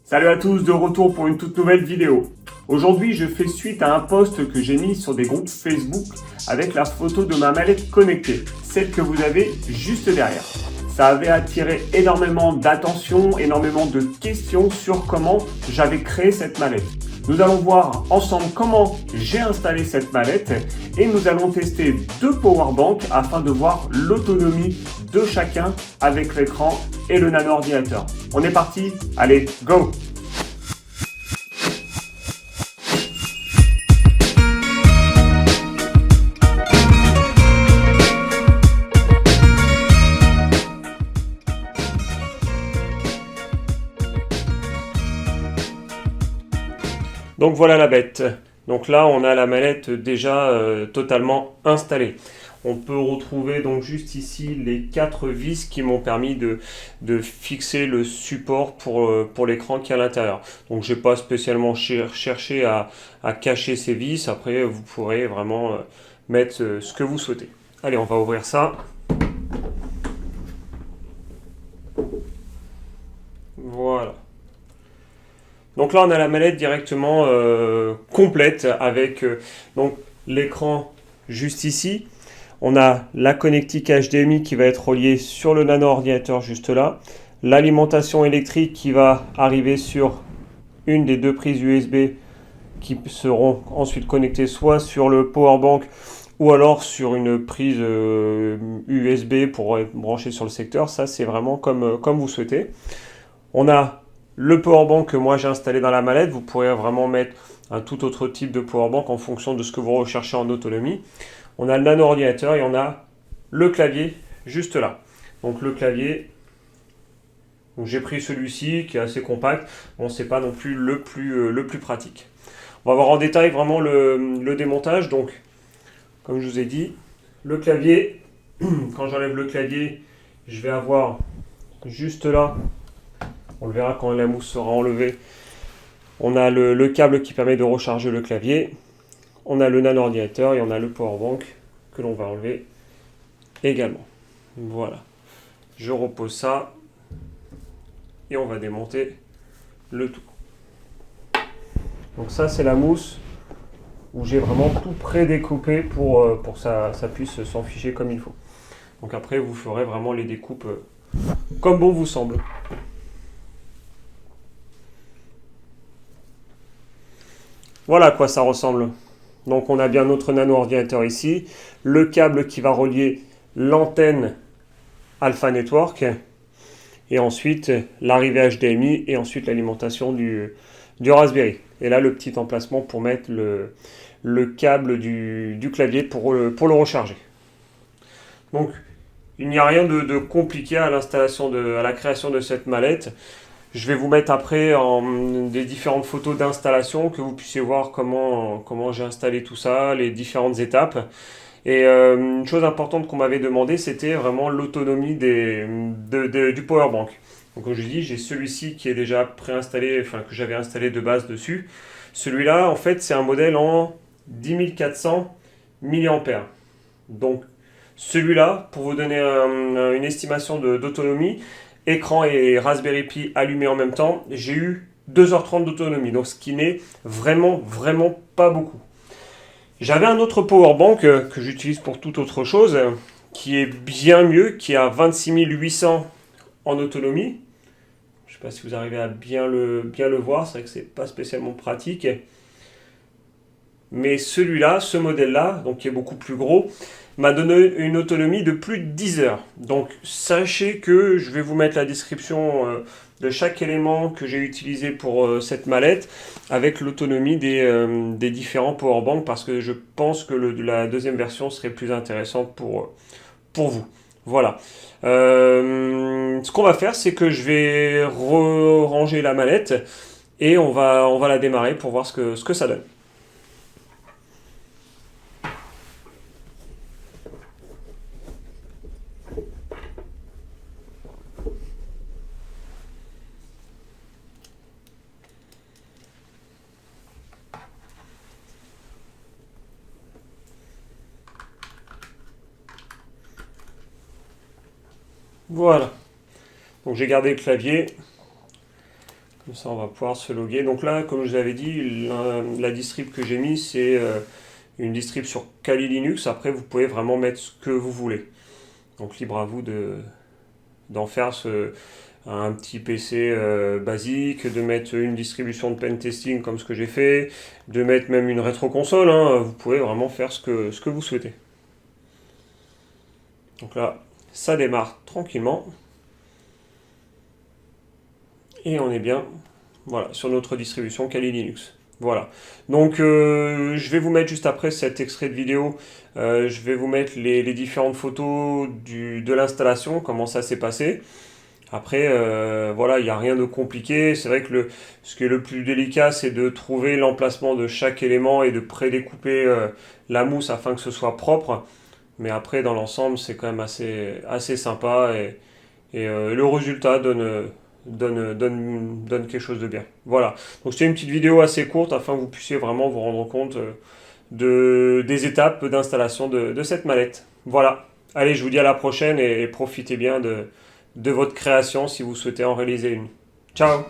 Salut à tous, de retour pour une toute nouvelle vidéo. Aujourd'hui, je fais suite à un post que j'ai mis sur des groupes Facebook avec la photo de ma mallette connectée, celle que vous avez juste derrière. Ça avait attiré énormément d'attention, énormément de questions sur comment j'avais créé cette mallette. Nous allons voir ensemble comment j'ai installé cette mallette et nous allons tester deux powerbanks afin de voir l'autonomie de chacun avec l'écran et le nano ordinateur. On est parti, allez, go! Donc voilà la bête. Donc là, on a la mallette déjà totalement installée. On peut retrouver donc juste ici les 4 vis qui m'ont permis de fixer le support pour l'écran qui est à l'intérieur. Donc je n'ai pas spécialement cherché à cacher ces vis. Après, vous pourrez vraiment mettre ce que vous souhaitez. Allez, on va ouvrir ça. Voilà. Donc là, on a la mallette directement complète avec donc l'écran juste ici. On a la connectique HDMI qui va être reliée sur le nano ordinateur juste là. L'alimentation électrique qui va arriver sur une des deux prises USB qui seront ensuite connectées soit sur le powerbank ou alors sur une prise USB pour être branché sur le secteur. Ça, c'est vraiment comme vous souhaitez. On a le powerbank que moi j'ai installé dans la mallette. Vous pourrez vraiment mettre un tout autre type de powerbank en fonction de ce que vous recherchez en autonomie. On a le nano ordinateur et on a le clavier juste là. Donc le clavier, j'ai pris celui-ci qui est assez compact. Bon, c'est pas non plus le plus pratique. On va voir en détail vraiment le démontage. Donc, comme je vous ai dit, le clavier, quand j'enlève le clavier, je vais avoir juste là, on le verra quand la mousse sera enlevée, on a le câble qui permet de recharger le clavier. On a le nano ordinateur et on a le powerbank que l'on va enlever également. Voilà. Je repose ça et on va démonter le tout. Donc ça, c'est la mousse où j'ai vraiment tout prédécoupé pour que ça puisse s'en ficher comme il faut. Donc après, vous ferez vraiment les découpes comme bon vous semble. Voilà à quoi ça ressemble. Donc on a bien notre nano ordinateur ici, le câble qui va relier l'antenne Alpha Network, et ensuite l'arrivée HDMI, et ensuite l'alimentation du Raspberry. Et là le petit emplacement pour mettre le câble du clavier pour le recharger. Donc il n'y a rien de compliqué à l'installation, à la création de cette mallette. Je vais vous mettre après des différentes photos d'installation, que vous puissiez voir comment j'ai installé tout ça, les différentes étapes. Et une chose importante qu'on m'avait demandé, c'était vraiment l'autonomie du powerbank. Donc comme je dis, j'ai celui-ci qui est déjà préinstallé, enfin que j'avais installé de base dessus. Celui-là, en fait, c'est un modèle en 10400 mAh. Donc celui-là, pour vous donner une estimation d'autonomie, écran et Raspberry Pi allumés en même temps, j'ai eu 2h30 d'autonomie, donc ce qui n'est vraiment pas beaucoup. J'avais un autre powerbank que j'utilise pour toute autre chose, qui est bien mieux, qui est à 26 800 en autonomie. Je ne sais pas si vous arrivez à bien le voir, c'est vrai que c'est pas spécialement pratique. Mais celui-là, ce modèle-là, donc qui est beaucoup plus gros, m'a donné une autonomie de plus de 10 heures. Donc sachez que je vais vous mettre la description de chaque élément que j'ai utilisé pour cette mallette avec l'autonomie des différents powerbanks, parce que je pense que la deuxième version serait plus intéressante pour vous. Voilà. Ce qu'on va faire, c'est que je vais ranger la mallette et on va la démarrer pour voir ce que ça donne. Voilà. Donc j'ai gardé le clavier. Comme ça, on va pouvoir se loguer. Donc là, comme je vous avais dit, la distrib que j'ai mis, c'est une distrib sur Kali Linux. Après, vous pouvez vraiment mettre ce que vous voulez. Donc libre à vous d'en faire un petit PC basique, de mettre une distribution de pen testing comme ce que j'ai fait, de mettre même une rétro-console. Hein. Vous pouvez vraiment faire ce que vous souhaitez. Donc là, ça démarre tranquillement. Et on est bien, voilà, sur notre distribution Kali Linux. Voilà. Donc je vais vous mettre juste après cet extrait de vidéo, je vais vous mettre les différentes photos de l'installation, comment ça s'est passé. Après, voilà, il n'y a rien de compliqué. C'est vrai que ce qui est le plus délicat, c'est de trouver l'emplacement de chaque élément et de prédécouper la mousse afin que ce soit propre. Mais après, dans l'ensemble, c'est quand même assez sympa et le résultat donne quelque chose de bien. Voilà. Donc c'était une petite vidéo assez courte afin que vous puissiez vraiment vous rendre compte des étapes d'installation de cette mallette. Voilà. Allez, je vous dis à la prochaine et profitez bien de votre création si vous souhaitez en réaliser une. Ciao!